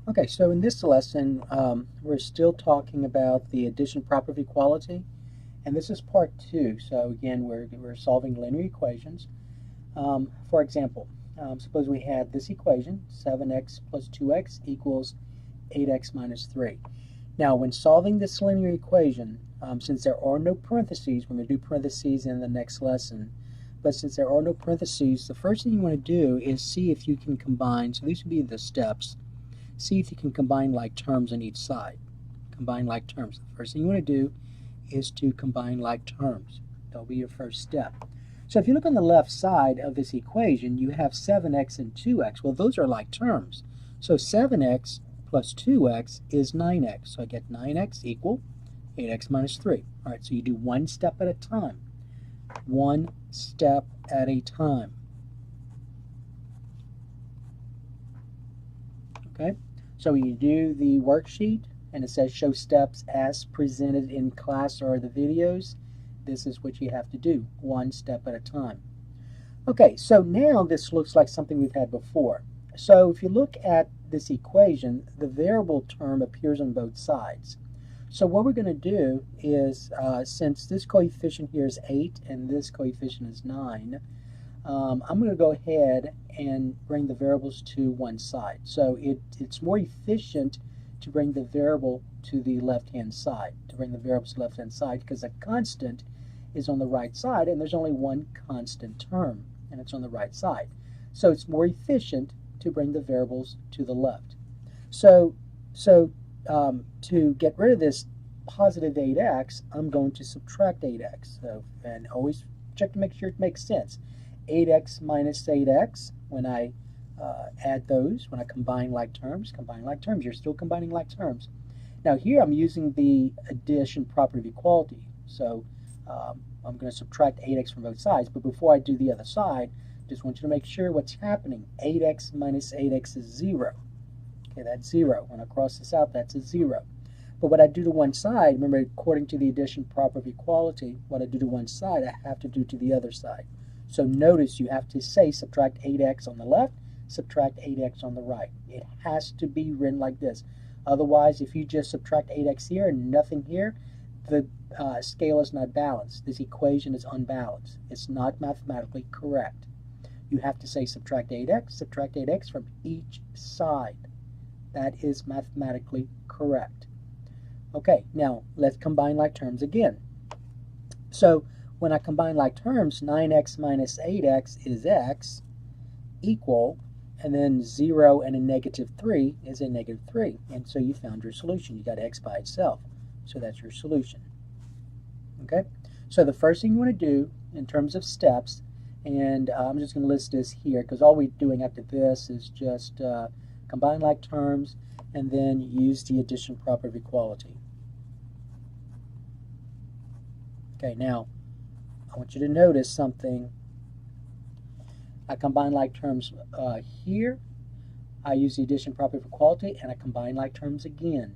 Okay, so in this lesson, we're still talking about the addition property of equality, and this is part 2. So again, we're solving linear equations. For example, suppose we had this equation, 7x plus 2x equals 8x minus 3. Now, when solving this linear equation, since there are no parentheses, we're going to do parentheses in the next lesson, but since there are no parentheses, the first thing you want to do is see if you can combine, so these would be the steps. See if you can combine like terms on each side. Combine like terms. The first thing you want to do is to combine like terms. That'll be your first step. So if you look on the left side of this equation, you have 7x and 2x. Well, those are like terms. So 7x plus 2x is 9x. So I get 9x equal 8x minus 3. All right, so you do one step at a time. One step at a time. Okay? So you do the worksheet, and it says show steps as presented in class or the videos. This is what you have to do, one step at a time. Okay, so now this looks like something we've had before. So if you look at this equation, the variable term appears on both sides. So what we're going to do is, since this coefficient here is 8 and this coefficient is 9, I'm going to go ahead and bring the variables to one side. So it's more efficient to bring the variable to the left-hand side, because a constant is on the right side, and there's only one constant term, and it's on the right side. So it's more efficient to bring the variables to the left. So to get rid of this positive 8x, I'm going to subtract 8x. So, and always check to make sure it makes sense. 8x minus 8x, when I add those, when I combine like terms, you're still combining like terms. Now here I'm using the addition property of equality, so I'm going to subtract 8x from both sides, but before I do the other side, just want you to make sure what's happening. 8x minus 8x is 0. Okay, that's 0. When I cross this out, that's a 0. But what I do to one side, remember, according to the addition property of equality, what I do to one side, I have to do to the other side. So notice you have to say subtract 8x on the left, subtract 8x on the right. It has to be written like this. Otherwise, if you just subtract 8x here and nothing here, the scale is not balanced. This equation is unbalanced. It's not mathematically correct. You have to say subtract 8x from each side. That is mathematically correct. Okay, now let's combine like terms again. So when I combine like terms, 9x minus 8x is x equal, and then 0 and a negative 3 is a negative 3. And so you found your solution. You got x by itself. So that's your solution. Okay? So the first thing you want to do in terms of steps, and I'm just going to list this here because all we're doing after this is just combine like terms and then use the addition property of equality. Okay, now I want you to notice something. I combine like terms here. I use the addition property of equality, and I combine like terms again.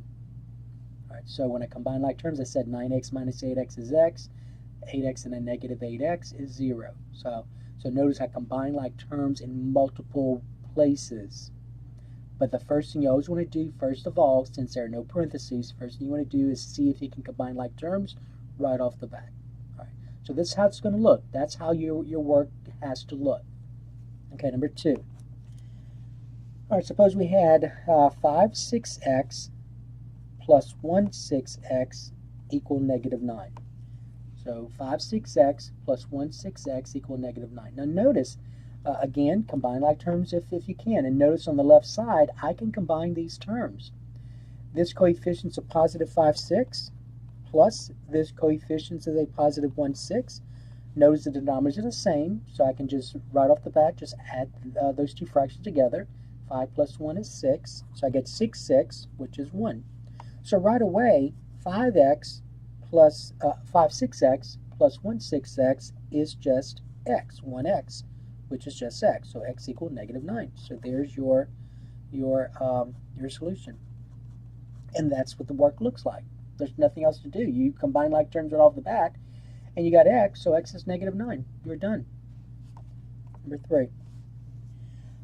All right, so when I combine like terms, I said 9x minus 8x is x. 8x and a negative 8x is 0. So notice I combine like terms in multiple places. But the first thing you always want to do, first of all, since there are no parentheses, first thing you want to do is see if you can combine like terms right off the bat. All right. So this is how it's going to look. That's how your work has to look. Okay, number 2. All right, suppose we had 5 6x plus 1 6x equal negative 9. So 5 6x plus 1 6x equal negative 9. Now notice, again, combine like terms if you can. And notice on the left side, I can combine these terms. This coefficient is a positive 5 6 plus this coefficient is a positive 1 6. Notice the denominators are the same, so I can just, right off the bat, just add those two fractions together. 5 plus 1 is 6, so I get 6 6, which is 1. So right away, 5x plus 5 6x plus 1 6x is just x, 1x, which is just x. So x equals negative 9. So there's your solution. And that's what the work looks like. There's nothing else to do. You combine like terms right off the bat, and you got x, so x is negative 9. You're done. Number 3.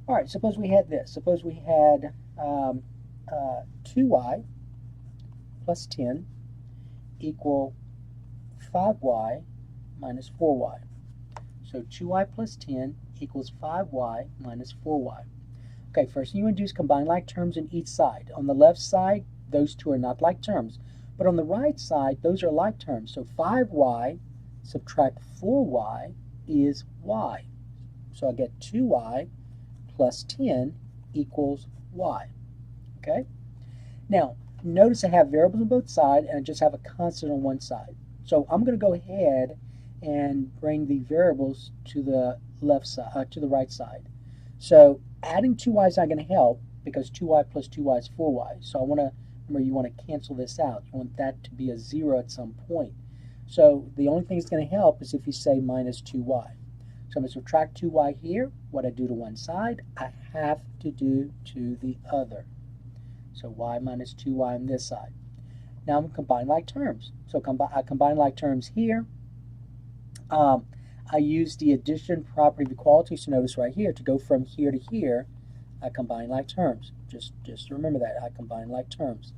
All right, suppose we had this. Suppose we had 2y plus 10 equal 5y minus 4y. So 2y plus 10 equals 5y minus 4y. Okay, first thing you want to do is combine like terms on each side. On the left side, those two are not like terms. But on the right side, those are like terms. So 5y subtract 4y is y. So I get 2y plus 10 equals y. Okay? Now, notice I have variables on both sides and I just have a constant on one side. So I'm going to go ahead and bring the variables to the left side, to the right side. So adding 2y is not going to help because 2y plus 2y is 4y. So I want to, remember, you want to cancel this out. You want that to be a 0 at some point. So the only thing that's going to help is if you say minus 2y. So I'm going to subtract 2y here. What I do to one side, I have to do to the other. So y minus 2y on this side. Now I'm going to combine like terms. So I combine like terms here. I use the addition property of equality. So notice right here, to go from here to here, I combine like terms. Just remember that. I combine like terms.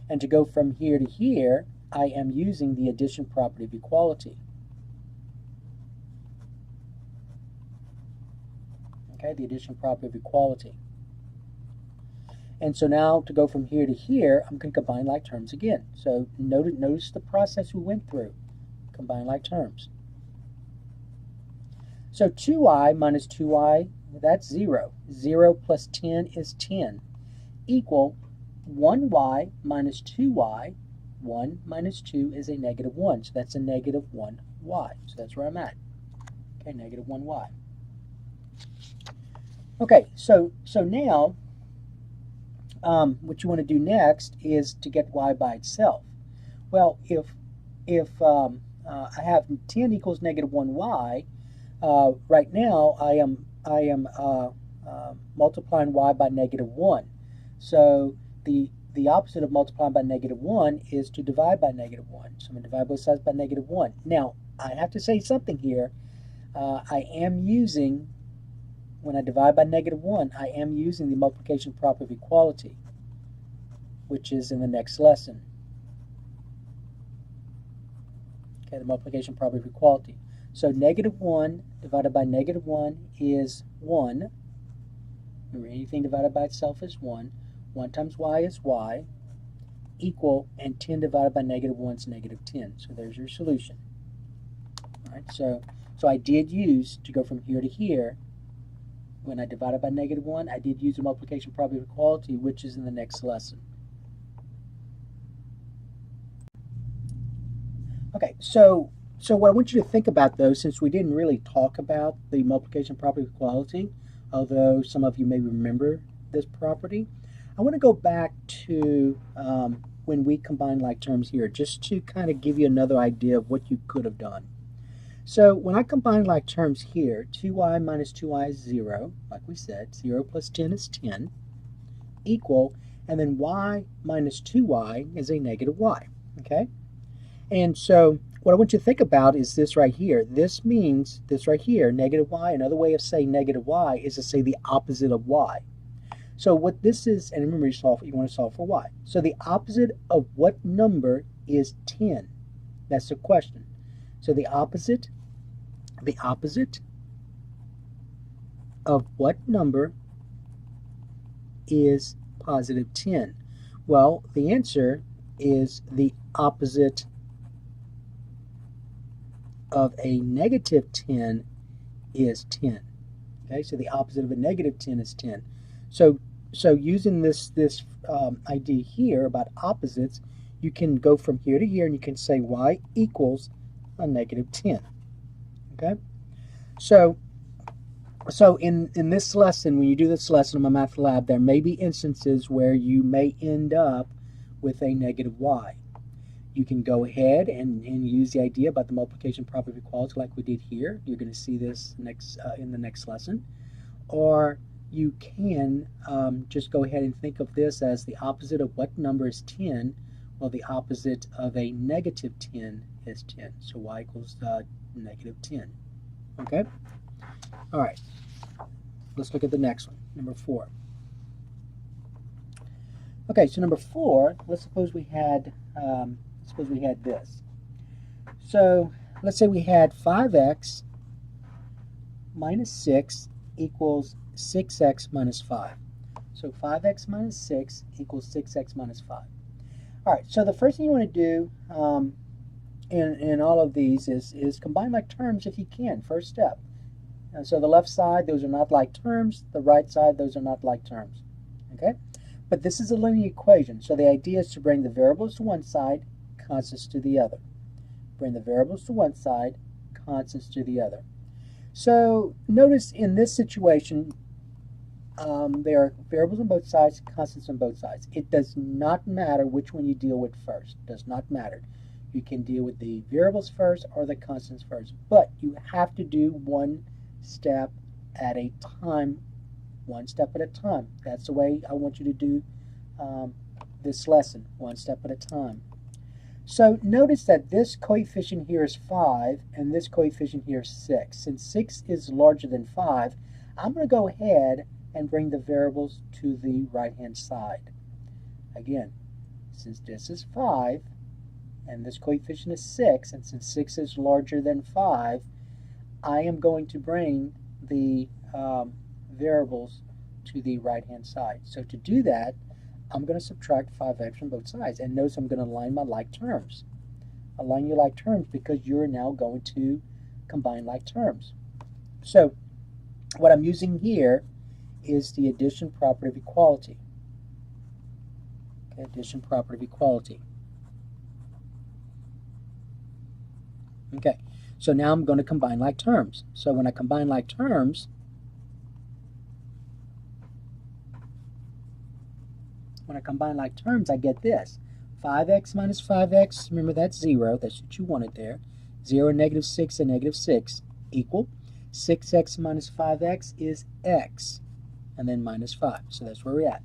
And to go from here to here, I am using the addition property of equality. Okay, the addition property of equality. And so now to go from here to here, I'm going to combine like terms again. So notice the process we went through. Combine like terms. So 2y minus 2y, that's 0. 0 plus 10 is 10. Equal 1y minus 2y. 1 minus 2 is a negative 1. So that's a negative 1y. So that's where I'm at. Okay, negative 1y. Okay, so now what you want to do next is to get y by itself. Well, if I have 10 equals negative 1y, right now I am multiplying y by negative 1. So the opposite of multiplying by negative 1 is to divide by negative 1. So I'm going to divide both sides by negative 1. Now, I have to say something here. I am using, when I divide by negative 1, I am using the multiplication property of equality, which is in the next lesson. Okay, the multiplication property of equality. So negative 1 divided by negative 1 is 1. Remember, anything divided by itself is 1. 1 times y is y, equal, and 10 divided by negative 1 is negative 10. So there's your solution. All right, so I did use, to go from here to here, when I divided by negative 1, I did use the multiplication property of equality, which is in the next lesson. Okay, so what I want you to think about, though, since we didn't really talk about the multiplication property of equality, although some of you may remember this property, I want to go back to when we combine like terms here, just to kind of give you another idea of what you could have done. So when I combine like terms here, 2y minus 2y is 0, like we said. 0 plus 10 is 10, equal, and then y minus 2y is a negative y, okay? And so what I want you to think about is this right here. This means, this right here, negative y, another way of saying negative y is to say the opposite of y. So what this is, and remember you want to solve for y. So the opposite of what number is 10? That's the question. So the opposite of what number is positive 10? Well, the answer is the opposite of a negative 10 is 10. Okay, so the opposite of a negative 10 is 10. So using this idea here about opposites, you can go from here to here and you can say y equals a negative 10. Okay, so in this lesson, when you do this lesson in my math lab, there may be instances where you may end up with a negative y. You can go ahead and use the idea about the multiplication property of equality like we did here. You're going to see this next in the next lesson. Or you can just go ahead and think of this as the opposite of what number is 10. Well, the opposite of a negative 10 is 10. So y equals negative 10. Okay? All right. Let's look at the next one, number 4. Okay, so number 4, let's suppose we had this. So let's say we had 5x minus 6 equals 6x minus 5. So 5x minus 6 equals 6x minus 5. All right, so the first thing you want to do in all of these is combine like terms if you can, first step. And so the left side, those are not like terms. The right side, those are not like terms. Okay? But this is a linear equation, so the idea is to bring the variables to one side, constants to the other. Bring the variables to one side, constants to the other. So notice in this situation, there are variables on both sides, constants on both sides. It does not matter which one you deal with first. It does not matter. You can deal with the variables first or the constants first, but you have to do one step at a time. One step at a time. That's the way I want you to do this lesson, one step at a time. So notice that this coefficient here is 5 and this coefficient here is 6. Since 6 is larger than 5, I'm going to go ahead and bring the variables to the right-hand side. Again, since this is 5 and this coefficient is 6, and since 6 is larger than 5, I am going to bring the variables to the right-hand side. So to do that, I'm going to subtract 5x from both sides. And notice I'm going to align my like terms. Align your like terms because you're now going to combine like terms. So what I'm using here is the addition property of equality. Okay, addition property of equality. Okay, so now I'm going to combine like terms. So when I combine like terms, I get this. 5x minus 5x, remember that's 0, that's what you wanted there. 0 and negative 6 and negative 6 equal. 6x minus 5x is x, and then minus 5. So that's where we're at.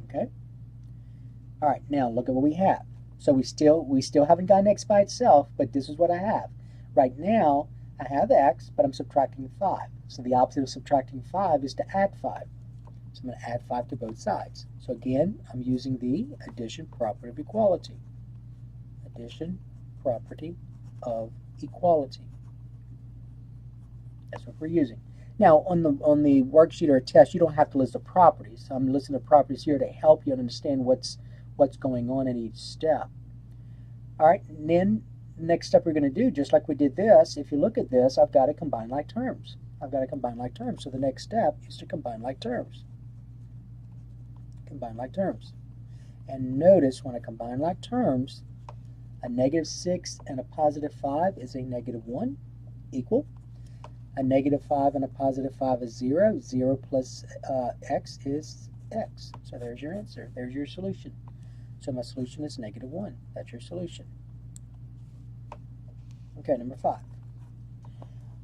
Okay? All right, now look at what we have. So we still haven't gotten x by itself, but this is what I have. Right now, I have x, but I'm subtracting 5. So the opposite of subtracting 5 is to add 5. So I'm going to add 5 to both sides. So again, I'm using the addition property of equality. Addition property of equality. That's what we're using. Now, on the worksheet or test, you don't have to list the properties. I'm listing the properties here to help you understand what's going on in each step. All right, and then the next step we're going to do, just like we did this, if you look at this, I've got to combine like terms. So the next step is to combine like terms. Combine like terms. And notice when I combine like terms, a negative 6 and a positive 5 is a negative 1 equal. A negative 5 and a positive 5 is 0. 0 plus x is x. So there's your answer. There's your solution. So my solution is negative 1. That's your solution. Okay, number 5.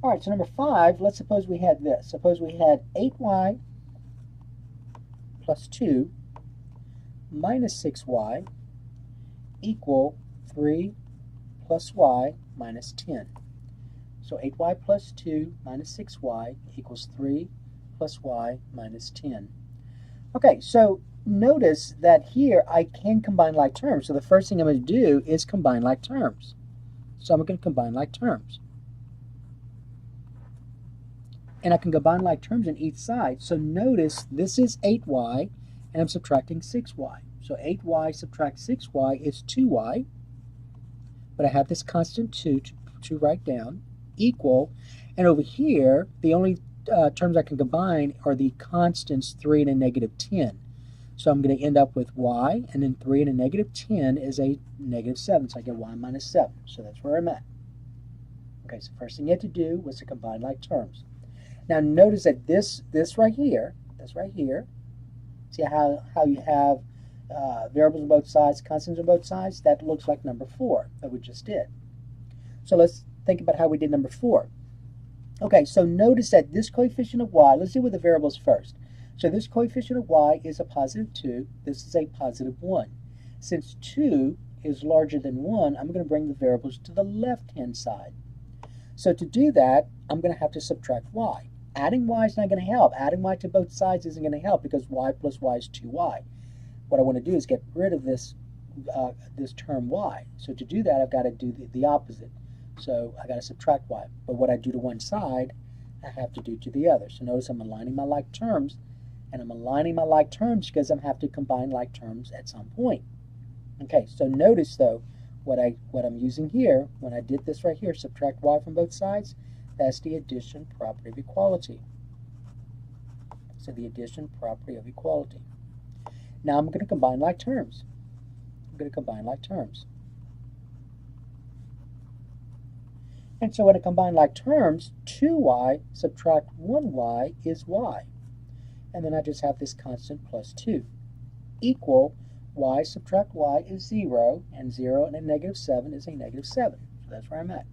All right, so number 5, let's suppose we had this. Suppose we had 8y plus 2 minus 6y equal 3 plus y minus 10. So 8y plus 2 minus 6y equals 3 plus y minus 10. Okay, so notice that here I can combine like terms. So the first thing I'm going to do is combine like terms. So I'm going to combine like terms. And I can combine like terms on each side. So notice this is 8y, and I'm subtracting 6y. So 8y subtract 6y is 2y. But I have this constant 2 to write down, equal. And over here, the only terms I can combine are the constants 3 and a negative 10. So I'm going to end up with y, and then 3 and a negative 10 is a negative 7. So I get y minus 7. So that's where I'm at. Okay, so first thing you had to do was to combine like terms. Now notice that this right here, see how you have variables on both sides, constants on both sides? That looks like number 4 that we just did. So let's think about how we did number 4. Okay, so notice that this coefficient of y, let's deal with the variables first. So this coefficient of y is a positive 2. This is a positive 1. Since 2 is larger than 1, I'm going to bring the variables to the left-hand side. So to do that, I'm going to have to subtract y. Adding y is not going to help. Adding y to both sides isn't going to help because y plus y is 2y. what I want to do is get rid of this this term y. So to do that, I've got to do the opposite. So I got to subtract y. But what I do to one side, I have to do to the other. So notice I'm aligning my like terms, and I'm aligning my like terms because I'm have to combine like terms at some point. Okay, so notice though, what I'm using here, when I did this right here, subtract y from both sides, that's the addition property of equality. So the addition property of equality. Now I'm going to combine like terms. I'm going to combine like terms. And so when I combine like terms, 2y subtract 1y is y. And then I just have this constant plus 2 equal y subtract y is 0, and 0 and a negative 7 is a negative 7. So that's where I'm at.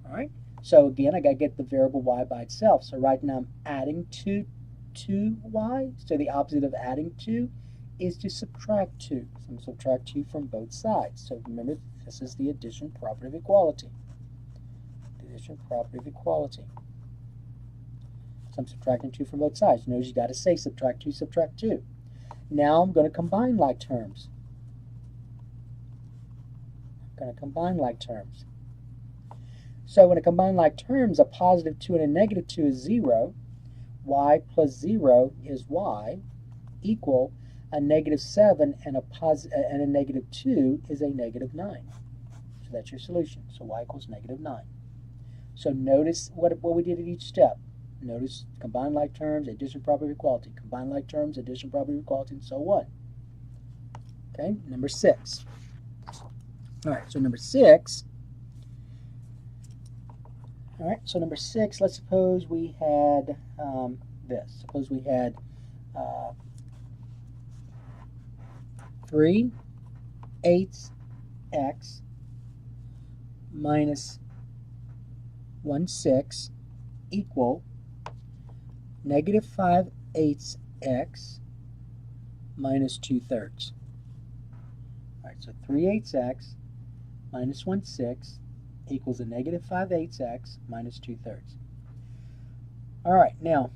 All right. So again, I got to get the variable y by itself. So right now I'm adding 2 to y. So the opposite of adding 2 is to subtract 2. So I'm going to subtract 2 from both sides. So remember, this is the addition property of equality. The addition property of equality. So I'm subtracting 2 from both sides. Notice you got to say subtract 2, subtract 2. Now I'm going to combine like terms. I'm going to combine like terms. So when I combine like terms, a positive 2 and a negative 2 is 0. Y plus 0 is y, equal a negative 7 and a negative 2 is a negative 9. So that's your solution. So y equals negative 9. So notice what we did at each step. Notice combine like terms, addition property of equality. Combine like terms, addition property of equality, and so on. Okay, number 6. All right, so number 6. All right, so number 6, let's suppose we had this. Suppose we had 3/8 x minus 1/6 equal negative 5/8 x minus 2/3. All right, so 3/8 x minus 1/6 equals a negative 5/8 x minus 2/3. All right, now,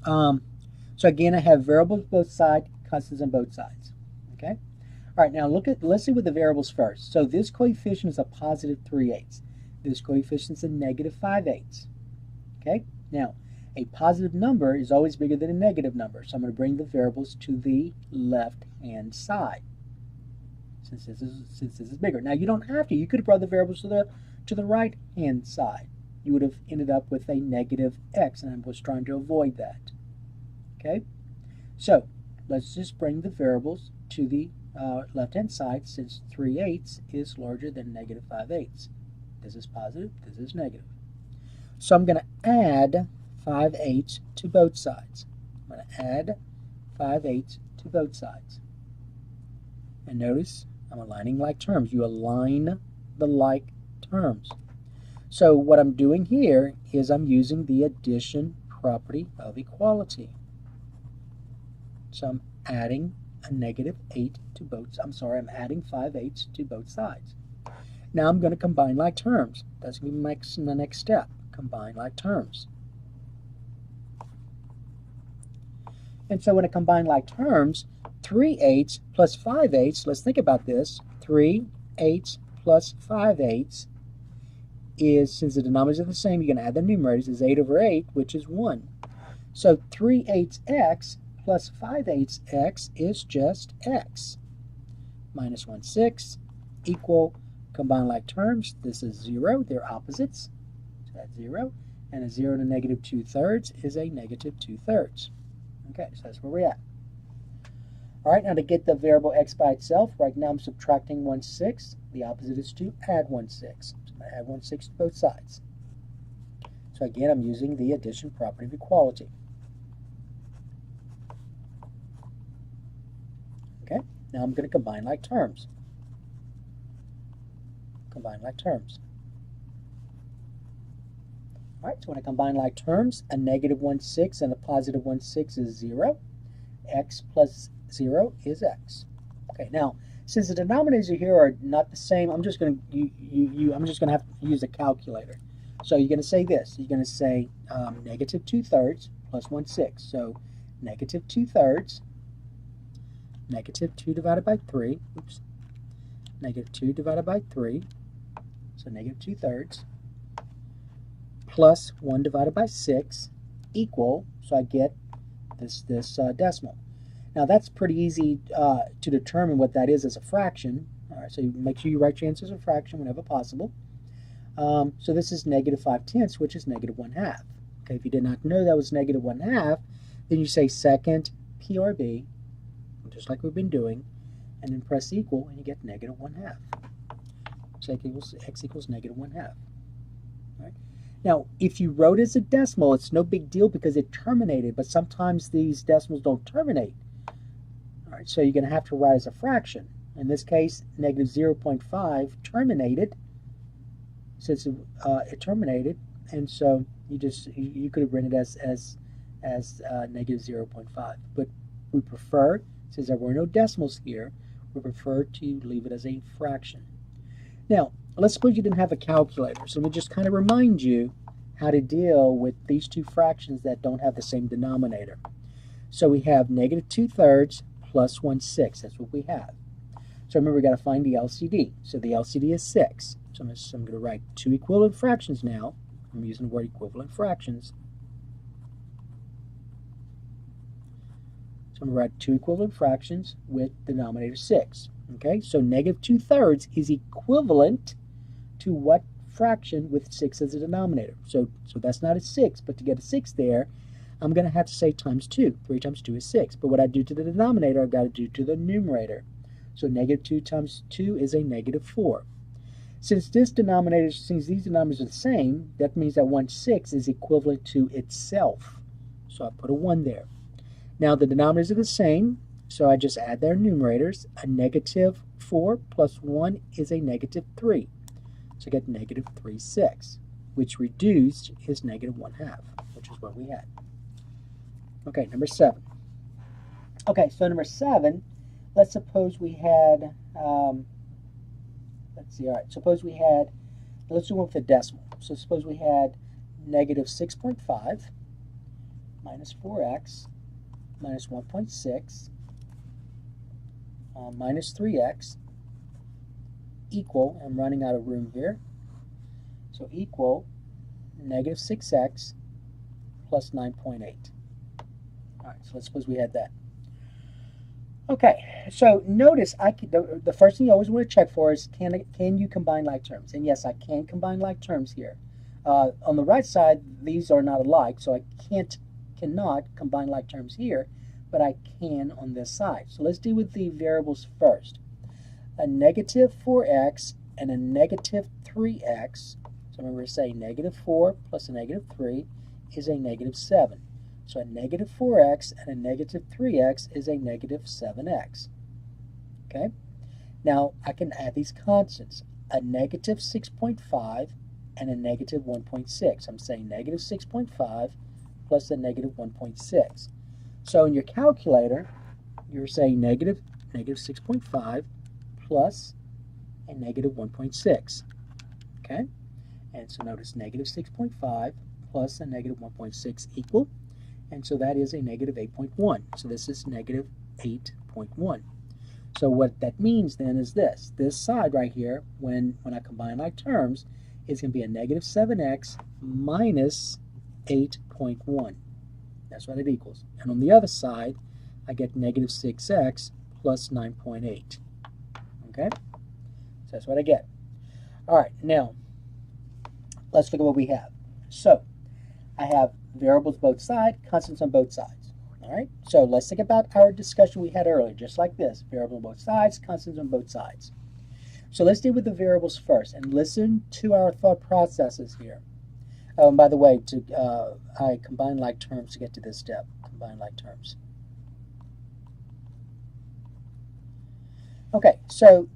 so again, I have variables both sides, constants on both sides. Okay. All right, now let's see with the variables first. So this coefficient is a positive 3/8. This coefficient is a negative 5/8. Okay. Now, a positive number is always bigger than a negative number, so I'm going to bring the variables to the left-hand side. Since this is bigger. Now you don't have to. You could have brought the variables to the right-hand side. You would have ended up with a negative x, and I was trying to avoid that. Okay, so let's just bring the variables to the left-hand side, since 3/8 is larger than negative 5/8. This is positive. This is negative. So I'm going to add 5/8 to both sides. I'm going to add 5/8 to both sides. And notice I'm aligning like terms. You align the like terms. So what I'm doing here is I'm using the addition property of equality. So I'm adding a negative 8 to both. I'm adding 5/8 to both sides. Now I'm going to combine like terms. That's going to be my next step. Combine like terms. And so when I combine like terms, 3/8 plus 5/8, let's think about this. 3/8 plus 5/8 is, since the denominators are the same, you're going to add the numerators, is 8 over 8, which is 1. So 3/8 x plus 5/8 x is just x. Minus 1/6 equal, combine like terms, this is 0, they're opposites, so that's 0, and a 0 and a negative 2/3 is a negative 2/3. Okay, so that's where we're at. All right, now to get the variable x by itself, right now I'm subtracting 1/6. The opposite is to add 1/6. So I'm going to add 1/6 to both sides. So again, I'm using the addition property of equality. Okay, now I'm going to combine like terms. Combine like terms. All right, so when I combine like terms, a negative 1/6 and a positive 1/6 is 0. X plus 0 is x. Okay, now since the denominators here are not the same, I'm just going to have to use a calculator. So you're going to say this. You're going to say negative 2/3 plus 1/6. So negative 2/3 negative 2 divided by 3, oops, negative 2 divided by 3, so negative 2/3, plus 1 divided by 6 equal, so I get this decimal. Now that's pretty easy to determine what that is as a fraction. All right, so you make sure you write your answer as a fraction whenever possible. So this is negative 5/10, which is negative 1/2. Okay, if you did not know that was negative 1/2, then you say second PRB, just like we've been doing, and then press equal, and you get negative 1/2. So x equals negative 1/2. All right. Now, if you wrote it as a decimal, it's no big deal because it terminated, but sometimes these decimals don't terminate. All right, so you're going to have to write as a fraction. In this case, negative 0.5 terminated, since it terminated, and so you could have written it as negative 0.5. But we prefer, since there were no decimals here, we prefer to leave it as a fraction. Now, let's suppose you didn't have a calculator. So let me just kind of remind you how to deal with these two fractions that don't have the same denominator. So we have negative 2/3 plus 1/6. That's what we have. So remember, we've got to find the LCD. So the LCD is 6. So I'm going to write two equivalent fractions now. I'm using the word equivalent fractions. So I'm going to write two equivalent fractions with denominator 6. Okay, so negative 2/3 is equivalent to what fraction with 6 as a denominator? So that's not a 6, but to get a 6 there, I'm going to have to say times 2. 3 times 2 is 6. But what I do to the denominator, I've got to do to the numerator. So negative 2 times 2 is a negative 4. Since these denominators are the same, that means that 1/6 is equivalent to itself. So I put a 1 there. Now the denominators are the same, so I just add their numerators. A negative 4 plus 1 is a negative 3. So I get negative 3/6, which reduced is negative 1/2, which is what we had. Okay, number 7. Okay, so number 7, let's suppose we had, let's see, all right, suppose we had, let's do one with a decimal. So suppose we had negative 6.5 minus 4x minus 1.6 minus 3x equal, I'm running out of room here, so equal negative 6x plus 9.8. All right, so let's suppose we had that. Okay, so notice the first thing you always want to check for is can you combine like terms? And yes, I can combine like terms here. On the right side, these are not alike, so I cannot combine like terms here, but I can on this side. So let's deal with the variables first. A negative 4x and a negative 3x. So remember to say negative 4 plus a negative 3 is a negative 7. So a negative 4x and a negative 3x is a negative 7x. Okay? Now I can add these constants. A negative 6.5 and a negative 1.6. I'm saying negative 6.5 plus a negative 1.6. So in your calculator, you're saying negative 6.5 plus a negative 1.6. Okay? And so notice negative 6.5 plus a negative 1.6 equal. And so that is a negative 8.1. So this is negative 8.1. So what that means then is this. This side right here, when I combine like terms, is going to be a negative 7x minus 8.1. That's what it equals. And on the other side, I get negative 6x plus 9.8. Okay? So that's what I get. All right, now, let's look at what we have. So, I have variables both sides, constants on both sides. All right, so let's think about our discussion we had earlier, just like this. Variable on both sides, constants on both sides. So let's deal with the variables first and listen to our thought processes here. Oh, and by the way, I combine like terms to get to this step. Combine like terms. Okay, so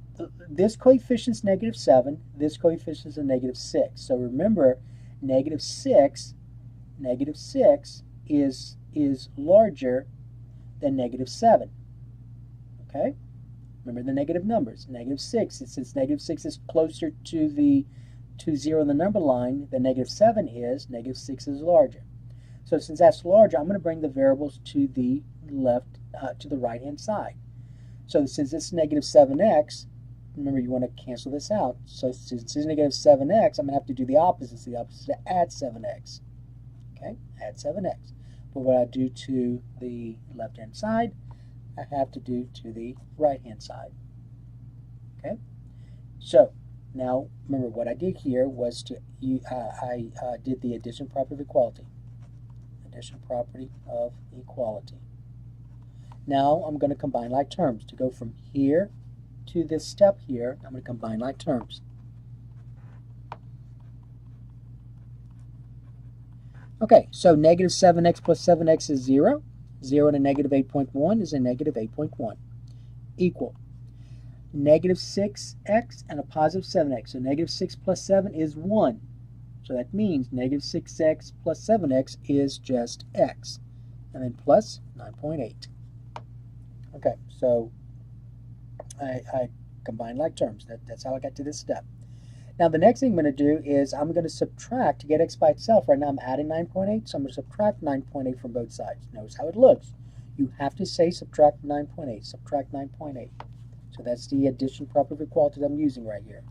this coefficient is negative 7. This coefficient is a negative 6. So remember, negative 6 is larger than negative 7. Okay? Remember the negative numbers. Negative 6, since negative 6 is closer to 0 in the number line than negative 7 is, negative 6 is larger. So since that's larger, I'm going to bring the variables to the left, to the right-hand side. So since it's negative 7x, remember you want to cancel this out. So since it's negative 7x, I'm going to have to do the opposite. So the opposite is to add 7x. Okay, add 7x. But what I do to the left-hand side, I have to do to the right-hand side. Okay, so now remember what I did here was to I did the addition property of equality. Addition property of equality. Now I'm going to combine like terms. To go from here to this step here, I'm going to combine like terms. Okay, so negative 7x plus 7x is 0. 0 to negative 8.1 is a negative 8.1. Equal negative 6x and a positive 7x. So negative 6 plus 7 is 1. So that means negative 6x plus 7x is just x. And then plus 9.8. Okay, so I combine like terms. That's how I got to this step. Now the next thing I'm going to do is I'm going to subtract to get x by itself. Right now I'm adding 9.8, so I'm going to subtract 9.8 from both sides. Notice how it looks. You have to say subtract 9.8. Subtract 9.8. So that's the addition property of equality that I'm using right here.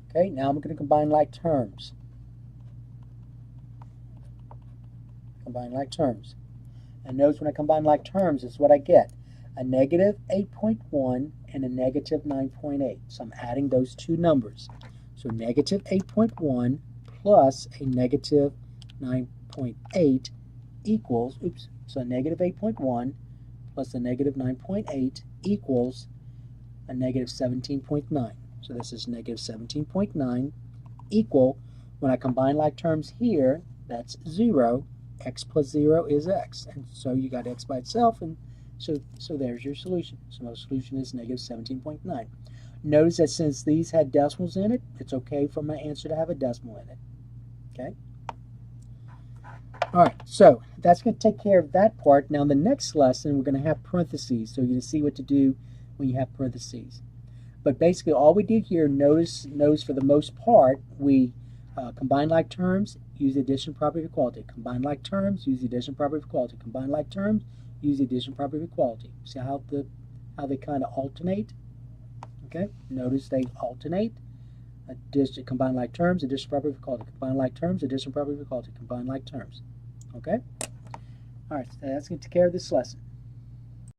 Okay, now I'm going to combine like terms. Combine like terms. And notice when I combine like terms, this is what I get. A negative 8.1 and a negative 9.8. So I'm adding those two numbers. So negative 8.1 plus a negative 9.8 equals, so negative 8.1 plus a negative 9.8 equals a negative 17.9. So this is negative 17.9 equal, when I combine like terms here, that's 0. X plus 0 is x. And so you got x by itself, and so there's your solution. So my solution is negative 17.9. Notice that since these had decimals in it, it's okay for my answer to have a decimal in it. Okay? All right, so that's going to take care of that part. Now in the next lesson, we're going to have parentheses, so you're going to see what to do when you have parentheses. But basically all we did here, notice for the most part, we combine like terms, use the addition property of equality. Combine like terms, use the addition property of equality. Combine like terms, use the addition property of equality. See how they kind of alternate? Okay, notice they alternate. Addition, combine like terms, addition property of equality. Combine like terms, addition property of equality. Combine like terms. Okay? All right, so that's going to take care of this lesson.